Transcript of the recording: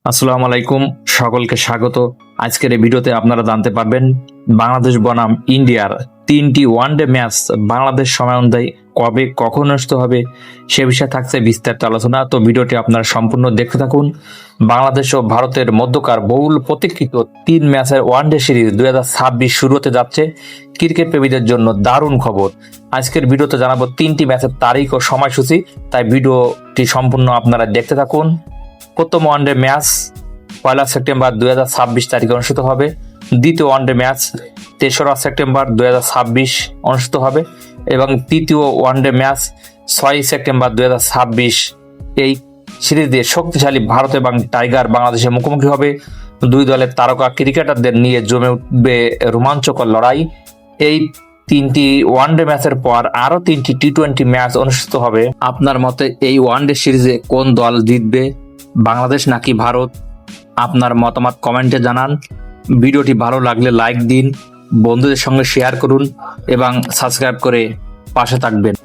আসসালামু আলাইকুম, সকলকে স্বাগত। আজকের এই ভিডিওতে আপনারা জানতে পারবেন বাংলাদেশ বনাম ইন্ডিয়ার 3টি ওয়ানডে ম্যাচ বাংলাদেশ সময় অনুযায়ী কবে কখন অনুষ্ঠিত হবে সে বিষয়ে থাকছে বিস্তারিত আলোচনা। তো ভিডিওটি আপনারা সম্পূর্ণ দেখতে থাকুন। বাংলাদেশ ও ভারতের মধ্যকার বহুল প্রতীক্ষিত 3 ম্যাচের ওয়ানডে সিরিজ 2026 শুরু হতে যাচ্ছে। ক্রিকেট প্রেমীদের জন্য দারুণ খবর। আজকের ভিডিওতে জানাবো 3টি ম্যাচের তারিখ ও সময়সূচি, তাই ভিডিওটি সম্পূর্ণ আপনারা দেখতে থাকুন। প্রথম ওয়ানডে ম্যাচ 1 সেপ্টেম্বর 2026 তারিখে অনুষ্ঠিত হবে। দ্বিতীয় ওয়ানডে ম্যাচ 3রা সেপ্টেম্বর 2026 অনুষ্ঠিত হবে এবং তৃতীয় ওয়ানডে ম্যাচ 6 সেপ্টেম্বর 2026। এই সিরিজে শক্তিশালী ভারত এবং টাইগার বাংলাদেশের মুখোমুখি হবে। দুই দলের তারকা ক্রিকেটারদের নিয়ে জমে উঠবে রোমাঞ্চকর লড়াই। এই 3টি ওয়ানডে ম্যাচের পর আরো 3টি টি-20 ম্যাচ অনুষ্ঠিত হবে। আপনার মতে এই ওয়ানডে সিরিজে কোন দল জিতবে, বাংলাদেশ নাকি ভারত? আপনার মতামত কমেন্টে জানান। ভিডিওটি ভালো লাগলে লাইক দিন, বন্ধুদের সঙ্গে শেয়ার করুন এবং সাবস্ক্রাইব করে পাশে থাকবেন।